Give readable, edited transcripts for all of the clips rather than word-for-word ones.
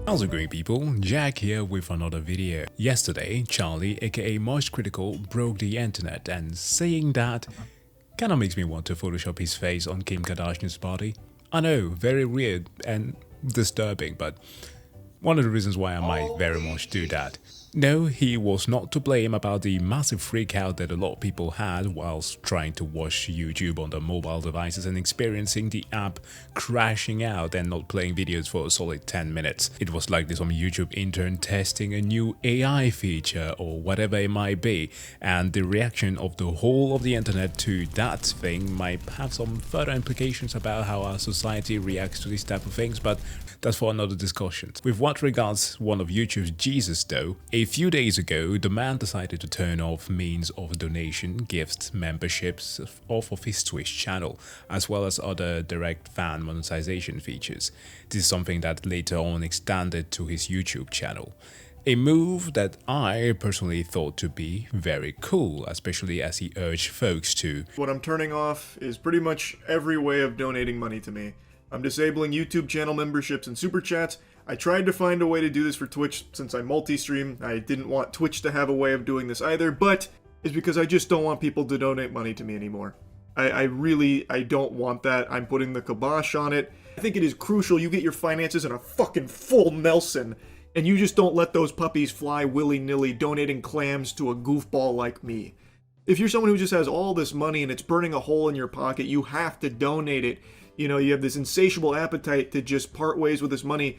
How's it going, people? Jack here with another video. Yesterday, Charlie aka MoistCr1TiKaL broke the internet, and saying that kinda makes me want to Photoshop his face on Kim Kardashian's body. I know, very weird and disturbing, but one of the reasons why I might very much do that. No, he was not to blame about the massive freak out that a lot of people had whilst trying to watch YouTube on their mobile devices and experiencing the app crashing out and not playing videos for a solid 10 minutes. It was likely some YouTube intern testing a new AI feature or whatever it might be, and the reaction of the whole of the internet to that thing might have some further implications about how our society reacts to these type of things, but that's for another discussion. With what regards one of YouTube's Jesus though, a few days ago, the man decided to turn off means of donation, gifts, memberships off of his Twitch channel, as well as other direct fan monetization features. This is something that later on extended to his YouTube channel. A move that I personally thought to be very cool, especially as he urged folks to. What I'm turning off is pretty much every way of donating money to me. I'm disabling YouTube channel memberships and super chats. I tried to find a way to do this for Twitch since I multi-stream. I didn't want Twitch to have a way of doing this either, but it's because I just don't want people to donate money to me anymore. I don't want that. I'm putting the kibosh on it. I think it is crucial you get your finances in a fucking full Nelson, and you just don't let those puppies fly willy-nilly donating clams to a goofball like me. If you're someone who just has all this money and it's burning a hole in your pocket, you have to donate it. You know, you have this insatiable appetite to just part ways with this money.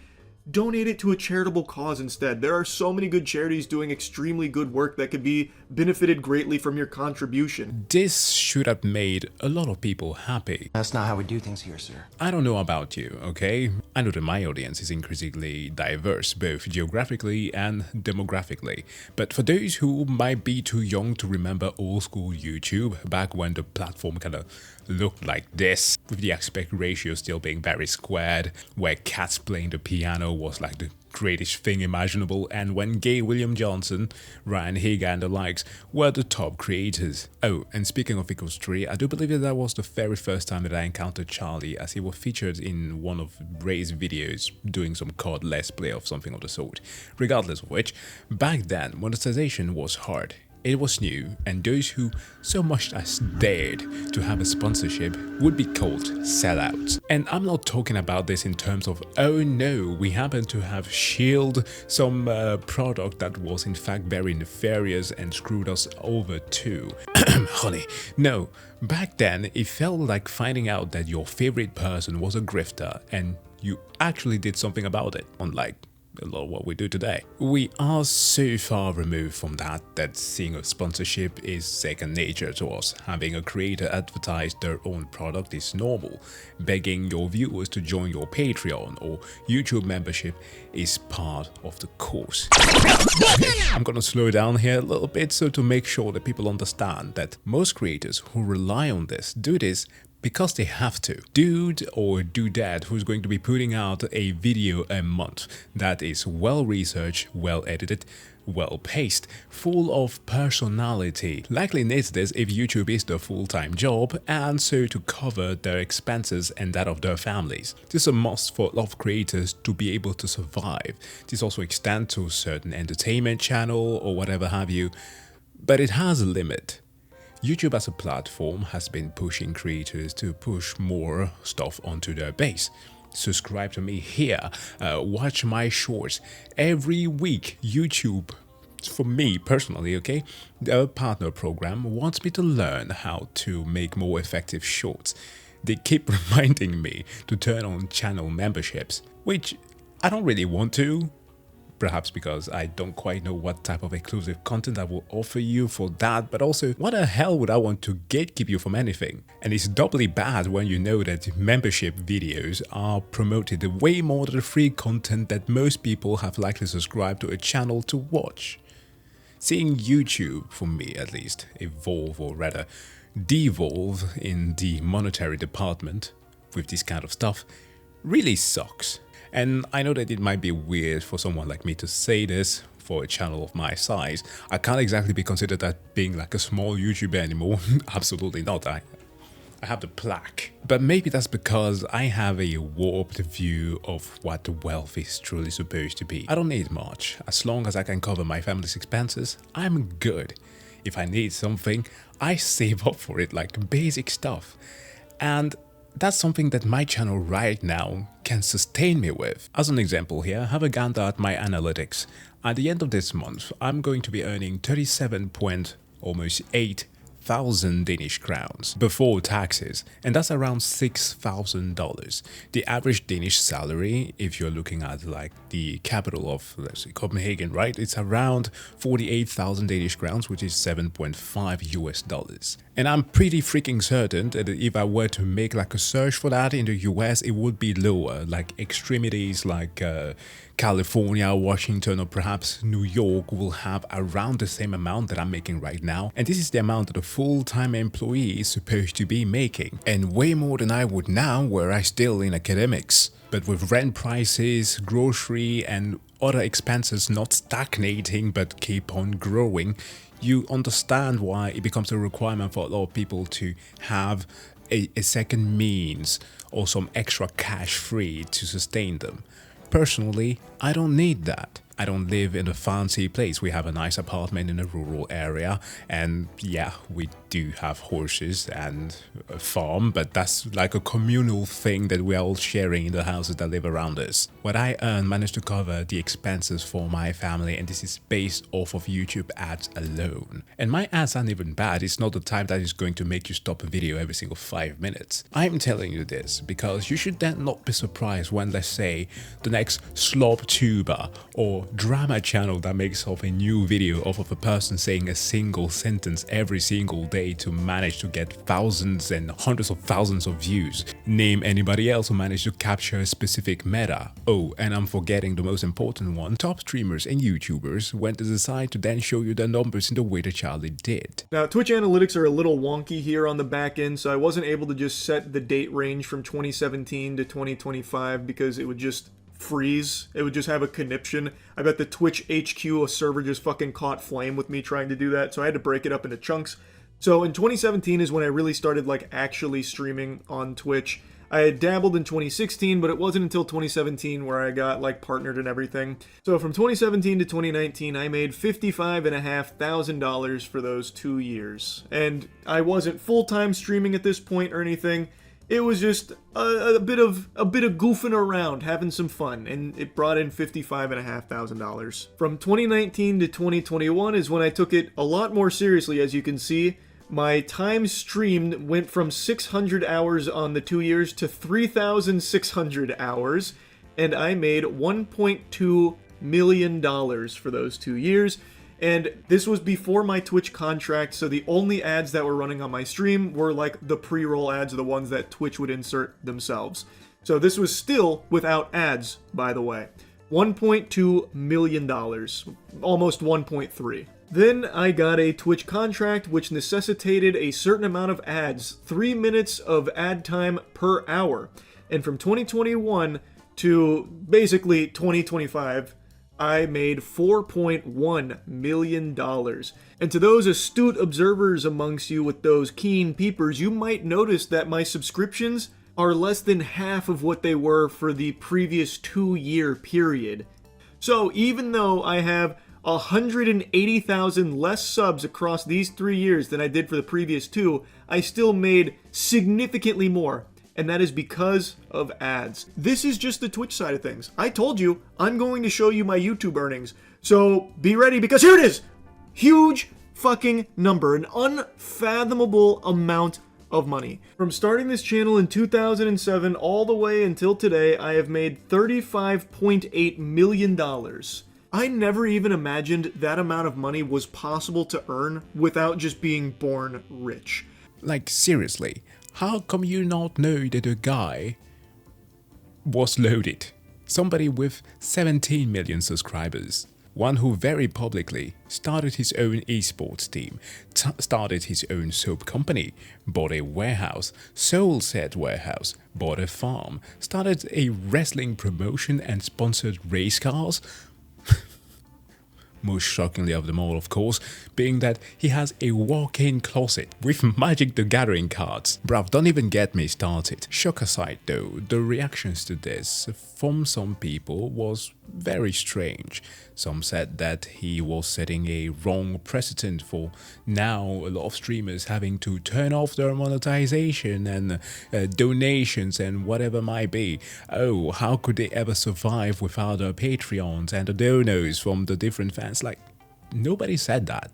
Donate it to a charitable cause instead. There are so many good charities doing extremely good work that could be benefited greatly from your contribution. This should have made a lot of people happy. That's not how we do things here, sir. I don't know about you, okay? I know that my audience is increasingly diverse, both geographically and demographically. But for those who might be too young to remember old school YouTube, back when the platform kinda looked like this, with the aspect ratio still being very squared, where cats playing the piano was like the greatest thing imaginable, and when Gay William Johnson, Ryan Higa and the likes were the top creators. Oh, and speaking of equals 3, I do believe that was the very first time that I encountered Charlie, as he was featured in one of Ray's videos doing some COD Let's Play of something of the sort. Regardless of which, back then monetization was hard. It was new, and those who so much as dared to have a sponsorship would be called sellouts. And I'm not talking about this in terms of, oh no, we happen to have shielded some product that was in fact very nefarious and screwed us over too. Honey, no, back then it felt like finding out that your favorite person was a grifter and you actually did something about it, unlike a lot of what we do today. We are so far removed from that seeing a sponsorship is second nature to us. Having a creator advertise their own product is normal. Begging your viewers to join your Patreon or YouTube membership is part of the course. I'm gonna slow down here a little bit so to make sure that people understand that most creators who rely on this do this because they have to. Dude or dudette who's going to be putting out a video a month that is well researched, well edited, well paced, full of personality, likely needs this if YouTube is their full-time job, and so to cover their expenses and that of their families. This is a must for a lot of creators to be able to survive. This also extends to a certain entertainment channel or whatever have you, but it has a limit. YouTube as a platform has been pushing creators to push more stuff onto their base. Subscribe to me here, watch my shorts. Every week, YouTube, for me personally, okay, the partner program wants me to learn how to make more effective shorts. They keep reminding me to turn on channel memberships, which I don't really want to. Perhaps because I don't quite know what type of exclusive content I will offer you for that, but also, what the hell would I want to gatekeep you from anything? And it's doubly bad when you know that membership videos are promoted way more than the free content that most people have likely subscribed to a channel to watch. Seeing YouTube, for me at least, evolve or rather devolve in the monetary department with this kind of stuff really sucks. And I know that it might be weird for someone like me to say this for a channel of my size. I can't exactly be considered that being like a small YouTuber anymore. Absolutely not. I have the plaque. But maybe that's because I have a warped view of what wealth is truly supposed to be. I don't need much. As long as I can cover my family's expenses, I'm good. If I need something, I save up for it, like basic stuff. And that's something that my channel right now can sustain me with. As an example here, have a gander at my analytics. At the end of this month, I'm going to be earning 37.8 thousand Danish crowns before taxes, and that's around $6,000. The average Danish salary, if you're looking at like the capital of, let's say, Copenhagen, right, it's around 48,000 Danish crowns, which is $7.5 US. And I'm pretty freaking certain that if I were to make like a search for that in the US, it would be lower, like extremities like California, Washington, or perhaps New York will have around the same amount that I'm making right now. And this is the amount that a full-time employee is supposed to be making. And way more than I would now were I still in academics. But with rent prices, grocery and other expenses not stagnating but keep on growing, you understand why it becomes a requirement for a lot of people to have a second means or some extra cash free to sustain them. Personally, I don't need that. I don't live in a fancy place. We have a nice apartment in a rural area, and yeah, we do have horses and a farm, but that's like a communal thing that we're all sharing in the houses that live around us. What I earn managed to cover the expenses for my family, and this is based off of YouTube ads alone. And my ads aren't even bad. It's not the type that is going to make you stop a video every single 5 minutes. I'm telling you this because you should then not be surprised when, let's say, the next slob tuber or drama channel that makes up a new video of a person saying a single sentence every single day to manage to get thousands and hundreds of thousands of views. Name anybody else who managed to capture a specific meta. Oh, and I'm forgetting the most important one. Top streamers and YouTubers when they decide to then show you their numbers in the way that Charlie did. Now, Twitch analytics are a little wonky here on the back end, so I wasn't able to just set the date range from 2017 to 2025 because it would just freeze. It would just have a conniption. I bet the Twitch HQ server just fucking caught flame with me trying to do that, so I had to break it up into chunks. So in 2017 is when I really started like actually streaming on Twitch. I had dabbled in 2016, but it wasn't until 2017 where I got like partnered and everything. So from 2017 to 2019, I made $55,500 for those 2 years. And I wasn't full-time streaming at this point or anything. It was just a bit of goofing around, having some fun, and it brought in $55,500. From 2019 to 2021 is when I took it a lot more seriously. As you can see, my time streamed went from 600 hours on the 2 years to 3,600 hours, and I made $1.2 million for those 2 years. And this was before my Twitch contract, so the only ads that were running on my stream were like the pre-roll ads, the ones that Twitch would insert themselves. So this was still without ads, by the way. $1.2 million, almost 1.3. Then I got a Twitch contract which necessitated a certain amount of ads, 3 minutes of ad time per hour. And from 2021 to basically 2025, I made $4.1 million. And to those astute observers amongst you with those keen peepers, you might notice that my subscriptions are less than half of what they were for the previous 2-year period. So even though I have 180,000 less subs across these 3 years than I did for the previous 2, I still made significantly more. And that is because of ads. This is just the Twitch side of things. I told you, I'm going to show you my YouTube earnings. So be ready, because here it is! Huge fucking number, an unfathomable amount of money. From starting this channel in 2007 all the way until today, I have made $35.8 million. I never even imagined that amount of money was possible to earn without just being born rich. Like, seriously. How come you not know that a guy was loaded? Somebody with 17 million subscribers. One who very publicly started his own esports team, started his own soap company, bought a warehouse, sold said warehouse, bought a farm, started a wrestling promotion and sponsored race cars. Most shockingly of them all, of course, being that he has a walk-in closet with Magic the Gathering cards. Bruv, don't even get me started. Shock aside though, the reactions to this from some people was very strange. Some said that he was setting a wrong precedent for now a lot of streamers having to turn off their monetization and donations and whatever might be. Oh, how could they ever survive without their Patreons and the donos from the different fans? Like, nobody said that.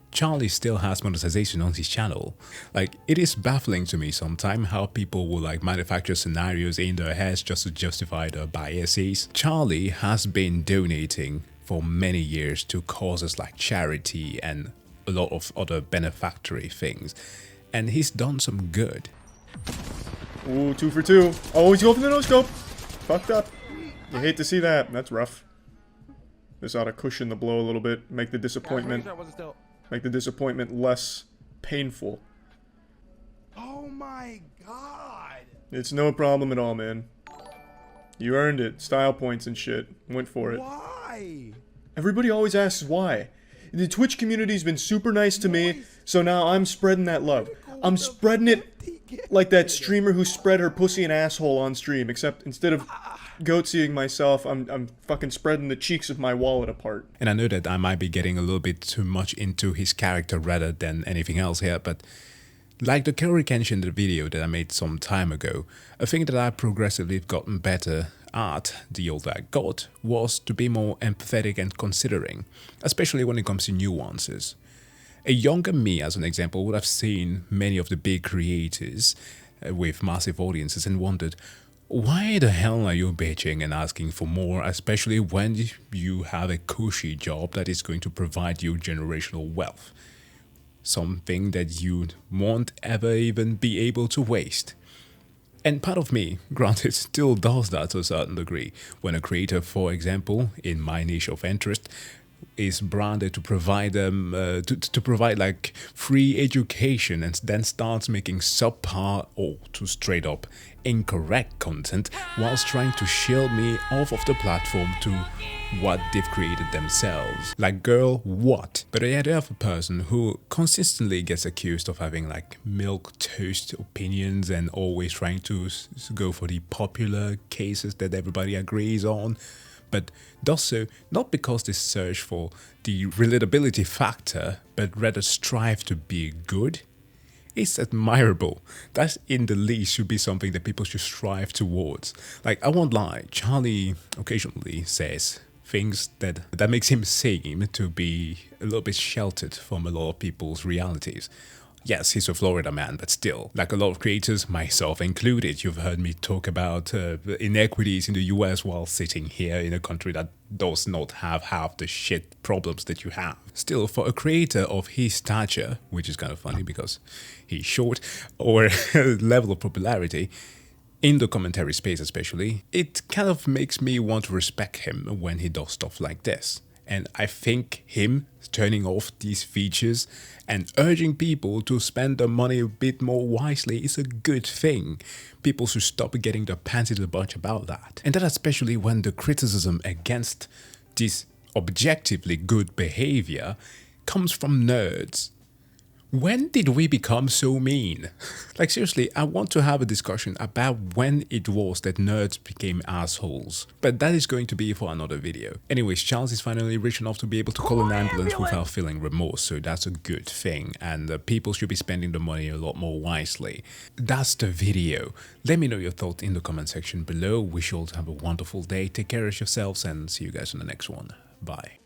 Charlie still has monetization on his channel. Like, it is baffling to me sometimes how people will like manufacture scenarios in their heads just to justify their biases. Charlie has been donating for many years to causes like charity and a lot of other benefactory things, and he's done some good. Ooh, 2 for 2. Oh, he's going for the no-scope. Fucked up. You hate to see that. That's rough. This ought to cushion the blow a little bit, make the disappointment less painful. Oh my god! It's no problem at all, man. You earned it. Style points and shit. Went for it. Why? Everybody always asks why. The Twitch community's been super nice to me, so now I'm spreading that love. I'm spreading it like that streamer who spread her pussy and asshole on stream, except instead of goatseeing myself, I'm fucking spreading the cheeks of my wallet apart. And I know that I might be getting a little bit too much into his character rather than anything else here, but like the kill retention video that I made some time ago, a thing that I progressively gotten better at the older I got was to be more empathetic and considering, especially when it comes to nuances. A younger me, as an example, would have seen many of the big creators with massive audiences and wondered, why the hell are you bitching and asking for more, especially when you have a cushy job that is going to provide you generational wealth? Something that you won't ever even be able to waste. And part of me, granted, still does that to a certain degree. When a creator, for example, in my niche of interest, is branded to provide them to provide like free education and then starts making subpar or to straight up incorrect content whilst trying to shield me off of the platform to what they've created themselves. Like, girl, what? But the idea of a person who consistently gets accused of having like milquetoast opinions and always trying to go for the popular cases that everybody agrees on, but does so not because they search for the relatability factor, but rather strive to be good, is admirable. That in the least should be something that people should strive towards. Like, I won't lie, Charlie occasionally says things that makes him seem to be a little bit sheltered from a lot of people's realities. Yes, he's a Florida man, but still, like a lot of creators, myself included, you've heard me talk about inequities in the US while sitting here in a country that does not have half the shit problems that you have. Still, for a creator of his stature, which is kind of funny because he's short, or level of popularity, in the commentary space especially, it kind of makes me want to respect him when he does stuff like this. And I think him turning off these features and urging people to spend their money a bit more wisely is a good thing. People should stop getting their pants in a bunch about that. And that especially when the criticism against this objectively good behavior comes from nerds. When did we become so mean? Like, seriously, I want to have a discussion about when it was that nerds became assholes. But that is going to be for another video. Anyways, Charles is finally rich enough to be able to call an ambulance without feeling remorse, so that's a good thing. And people should be spending the money a lot more wisely. That's the video. Let me know your thoughts in the comment section below. Wish you all to have a wonderful day. Take care of yourselves and see you guys in the next one. Bye.